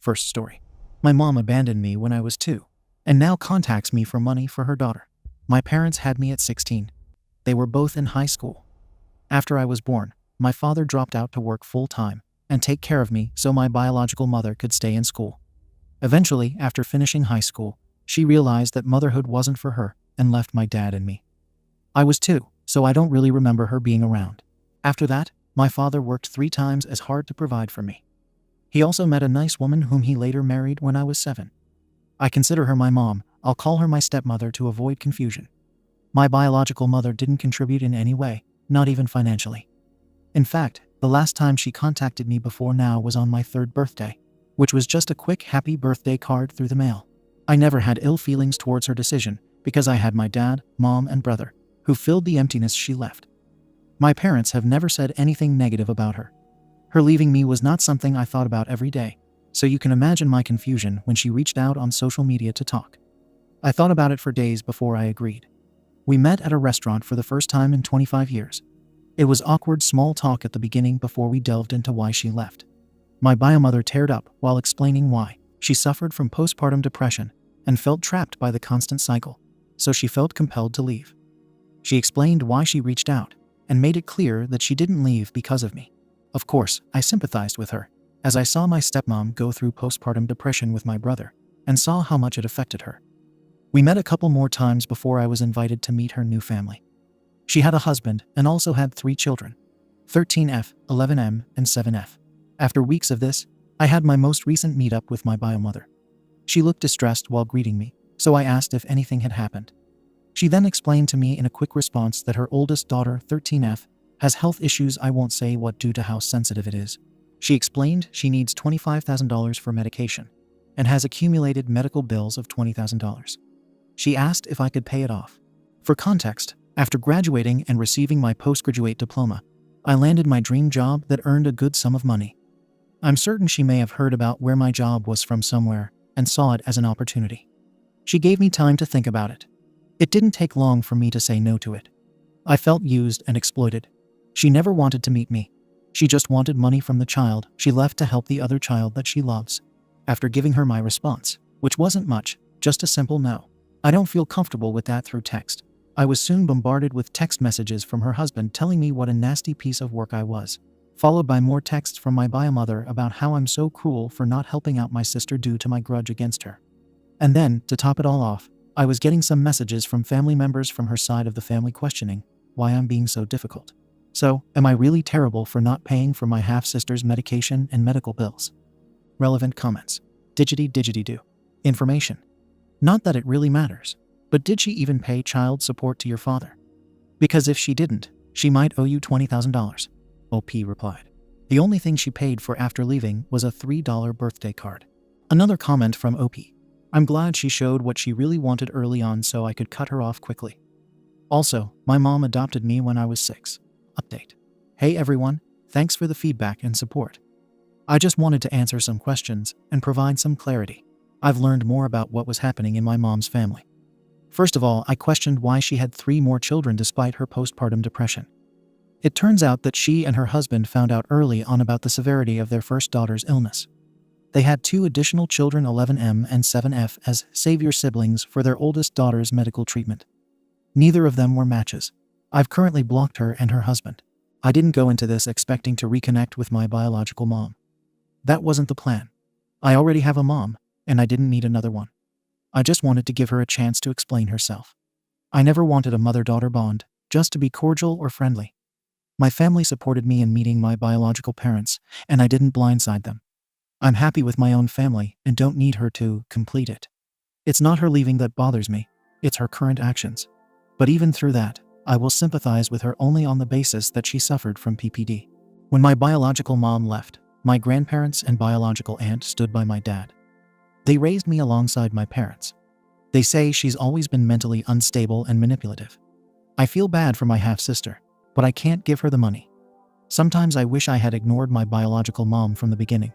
First story. My mom abandoned me when I was 2, and now contacts me for money for her daughter. My parents had me at 16. They were both in high school. After I was born, my father dropped out to work full-time and take care of me so my biological mother could stay in school. Eventually, after finishing high school, she realized that motherhood wasn't for her and left my dad and me. I was 2, so I don't really remember her being around. After that, my father worked 3 times as hard to provide for me. He also met a nice woman whom he later married when I was 7. I consider her my mom. I'll call her my stepmother to avoid confusion. My biological mother didn't contribute in any way, not even financially. In fact, the last time she contacted me before now was on my 3rd birthday, which was just a quick happy birthday card through the mail. I never had ill feelings towards her decision because I had my dad, mom, and brother, who filled the emptiness she left. My parents have never said anything negative about her. Her leaving me was not something I thought about every day, so you can imagine my confusion when she reached out on social media to talk. I thought about it for days before I agreed. We met at a restaurant for the first time in 25 years. It was awkward small talk at the beginning before we delved into why she left. My biomother teared up while explaining why. She suffered from postpartum depression and felt trapped by the constant cycle, so she felt compelled to leave. She explained why she reached out and made it clear that she didn't leave because of me. Of course, I sympathized with her, as I saw my stepmom go through postpartum depression with my brother and saw how much it affected her. We met a couple more times before I was invited to meet her new family. She had a husband and also had 3 children, 13F, 11M, and 7F. After weeks of this, I had my most recent meetup with my biomother. She looked distressed while greeting me, so I asked if anything had happened. She then explained to me in a quick response that her oldest daughter, 13F, has health issues. I won't say what due to how sensitive it is. She explained she needs $25,000 for medication and has accumulated medical bills of $20,000. She asked if I could pay it off. For context, after graduating and receiving my postgraduate diploma, I landed my dream job that earned a good sum of money. I'm certain she may have heard about where my job was from somewhere and saw it as an opportunity. She gave me time to think about it. It didn't take long for me to say no to it. I felt used and exploited. She never wanted to meet me. She just wanted money from the child she left to help the other child that she loves. After giving her my response, which wasn't much, just a simple no, I don't feel comfortable with that through text. I was soon bombarded with text messages from her husband telling me what a nasty piece of work I was, followed by more texts from my biomother about how I'm so cruel for not helping out my sister due to my grudge against her. And then, to top it all off, I was getting some messages from family members from her side of the family questioning why I'm being so difficult. So, am I really terrible for not paying for my half-sister's medication and medical bills? Relevant comments. Diggity-diggity-do. Information. Not that it really matters, but did she even pay child support to your father? Because if she didn't, she might owe you $20,000. OP replied. The only thing she paid for after leaving was a $3 birthday card. Another comment from OP. I'm glad she showed what she really wanted early on so I could cut her off quickly. Also, my mom adopted me when I was 6. Update. Hey everyone, thanks for the feedback and support. I just wanted to answer some questions and provide some clarity. I've learned more about what was happening in my mom's family. First of all, I questioned why she had 3 more children despite her postpartum depression. It turns out that she and her husband found out early on about the severity of their first daughter's illness. They had 2 additional children, 11M and 7F, as savior siblings for their oldest daughter's medical treatment. Neither of them were matches. I've currently blocked her and her husband. I didn't go into this expecting to reconnect with my biological mom. That wasn't the plan. I already have a mom, and I didn't need another one. I just wanted to give her a chance to explain herself. I never wanted a mother-daughter bond, just to be cordial or friendly. My family supported me in meeting my biological parents, and I didn't blindside them. I'm happy with my own family and don't need her to complete it. It's not her leaving that bothers me, it's her current actions. But even through that, I will sympathize with her only on the basis that she suffered from PPD. When my biological mom left, my grandparents and biological aunt stood by my dad. They raised me alongside my parents. They say she's always been mentally unstable and manipulative. I feel bad for my half-sister, but I can't give her the money. Sometimes I wish I had ignored my biological mom from the beginning.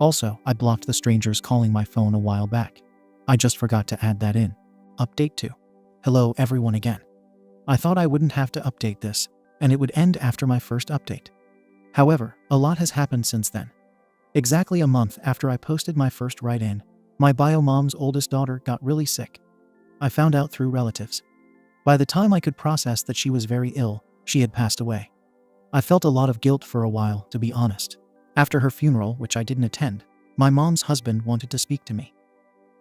Also, I blocked the strangers calling my phone a while back. I just forgot to add that in. Update 2. Hello everyone again. I thought I wouldn't have to update this, and it would end after my first update. However, a lot has happened since then. Exactly a month after I posted my first write-in, my bio mom's oldest daughter got really sick. I found out through relatives. By the time I could process that she was very ill, she had passed away. I felt a lot of guilt for a while, to be honest. After her funeral, which I didn't attend, my mom's husband wanted to speak to me.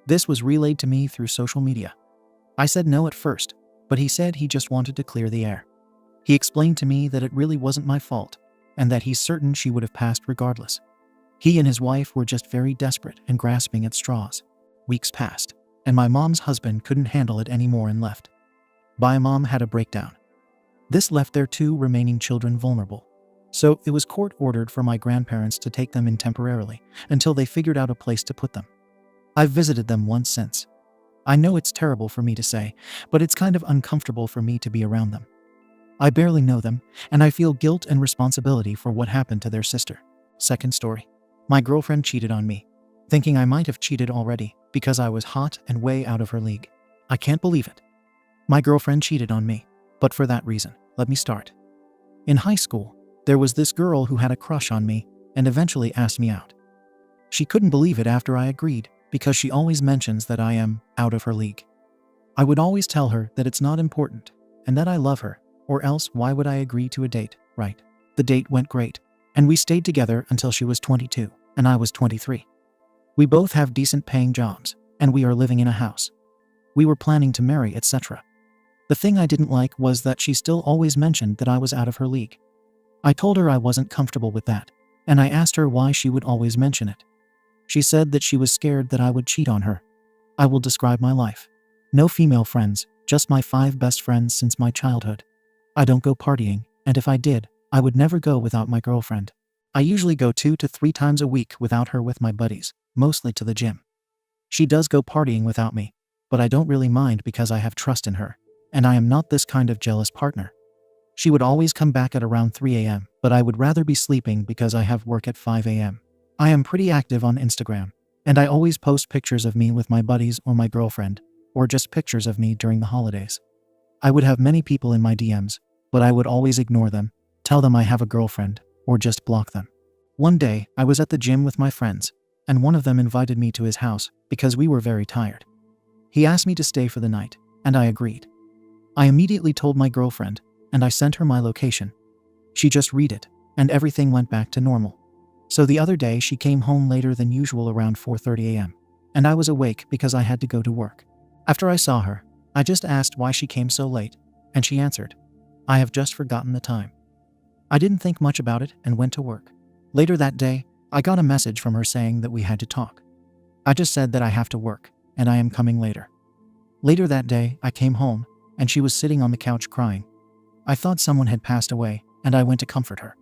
This was relayed to me through social media. I said no at first, but he said he just wanted to clear the air. He explained to me that it really wasn't my fault, and that he's certain she would have passed regardless. He and his wife were just very desperate and grasping at straws. Weeks passed, and my mom's husband couldn't handle it anymore and left. Bio mom had a breakdown. This left their 2 remaining children vulnerable. So it was court-ordered for my grandparents to take them in temporarily until they figured out a place to put them. I've visited them once since. I know it's terrible for me to say, but it's kind of uncomfortable for me to be around them. I barely know them, and I feel guilt and responsibility for what happened to their sister. Second story. My girlfriend cheated on me, thinking I might have cheated already because I was hot and way out of her league. I can't believe it. My girlfriend cheated on me, but for that reason. Let me start. In high school, there was this girl who had a crush on me and eventually asked me out. She couldn't believe it after I agreed because she always mentions that I am out of her league. I would always tell her that it's not important and that I love her, or else why would I agree to a date, right? The date went great, and we stayed together until she was 22 and I was 23. We both have decent paying jobs, and we are living in a house. We were planning to marry, etc. The thing I didn't like was that she still always mentioned that I was out of her league. I told her I wasn't comfortable with that, and I asked her why she would always mention it. She said that she was scared that I would cheat on her. I will describe my life. No female friends, just my 5 best friends since my childhood. I don't go partying, and if I did, I would never go without my girlfriend. I usually go 2 to 3 times a week without her with my buddies, mostly to the gym. She does go partying without me, but I don't really mind because I have trust in her, and I am not this kind of jealous partner. She would always come back at around 3 a.m., but I would rather be sleeping because I have work at 5 a.m. I am pretty active on Instagram, and I always post pictures of me with my buddies or my girlfriend, or just pictures of me during the holidays. I would have many people in my DMs, but I would always ignore them, tell them I have a girlfriend, or just block them. One day, I was at the gym with my friends, and one of them invited me to his house because we were very tired. He asked me to stay for the night, and I agreed. I immediately told my girlfriend, and I sent her my location. She just read it, and everything went back to normal. So the other day she came home later than usual around 4:30 a.m., and I was awake because I had to go to work. After I saw her, I just asked why she came so late, and she answered, "I have just forgotten the time." I didn't think much about it and went to work. Later that day, I got a message from her saying that we had to talk. I just said that I have to work, and I am coming later. Later that day, I came home, and she was sitting on the couch crying. I thought someone had passed away, and I went to comfort her.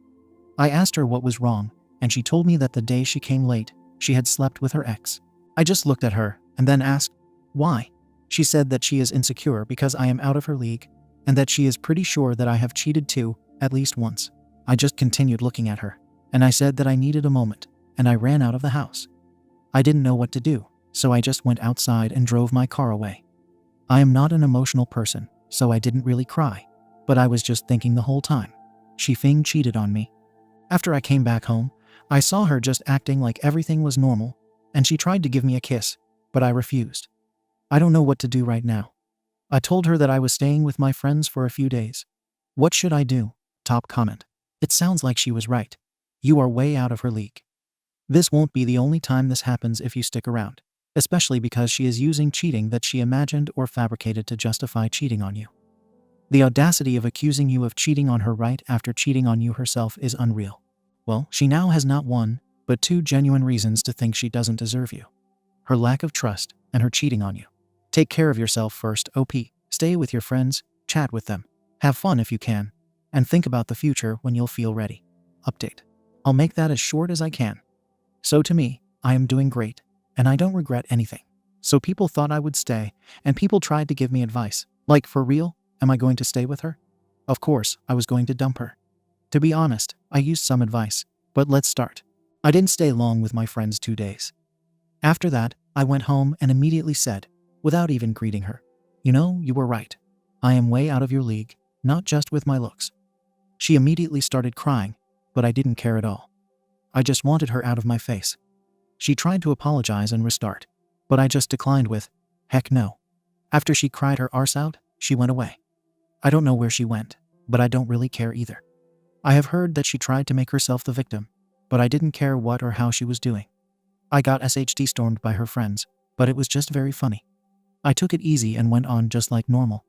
I asked her what was wrong, and she told me that the day she came late, she had slept with her ex. I just looked at her, and then asked, why? She said that she is insecure because I am out of her league, and that she is pretty sure that I have cheated too, at least once. I just continued looking at her, and I said that I needed a moment, and I ran out of the house. I didn't know what to do, so I just went outside and drove my car away. I am not an emotional person, so I didn't really cry, but I was just thinking the whole time. She cheated on me. After I came back home, I saw her just acting like everything was normal, and she tried to give me a kiss, but I refused. I don't know what to do right now. I told her that I was staying with my friends for a few days. What should I do? Top comment. It sounds like she was right. You are way out of her league. This won't be the only time this happens if you stick around, especially because she is using cheating that she imagined or fabricated to justify cheating on you. The audacity of accusing you of cheating on her right after cheating on you herself is unreal. Well, she now has not one, but 2 genuine reasons to think she doesn't deserve you. Her lack of trust and her cheating on you. Take care of yourself first, OP. Stay with your friends, chat with them, have fun if you can, and think about the future when you'll feel ready. Update. I'll make that as short as I can. So to me, I am doing great, and I don't regret anything. So people thought I would stay, and people tried to give me advice. Like, for real? Am I going to stay with her? Of course, I was going to dump her. To be honest, I used some advice, but let's start. I didn't stay long with my friends 2 days. After that, I went home and immediately said, without even greeting her, "You know, you were right. I am way out of your league, not just with my looks." She immediately started crying, but I didn't care at all. I just wanted her out of my face. She tried to apologize and restart, but I just declined with, heck no. After she cried her arse out, she went away. I don't know where she went, but I don't really care either. I have heard that she tried to make herself the victim, but I didn't care what or how she was doing. I got SHT stormed by her friends, but it was just very funny. I took it easy and went on just like normal.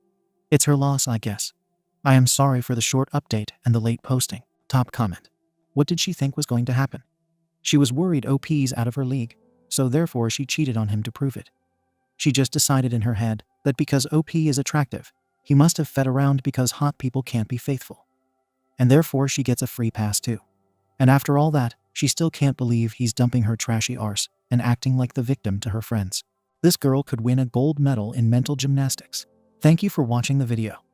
It's her loss, I guess. I am sorry for the short update and the late posting. Top comment. What did she think was going to happen? She was worried OP's out of her league, so therefore she cheated on him to prove it. She just decided in her head that because OP is attractive, he must have fed around because hot people can't be faithful. And therefore she gets a free pass too. And after all that, she still can't believe he's dumping her trashy arse and acting like the victim to her friends. This girl could win a gold medal in mental gymnastics. Thank you for watching the video.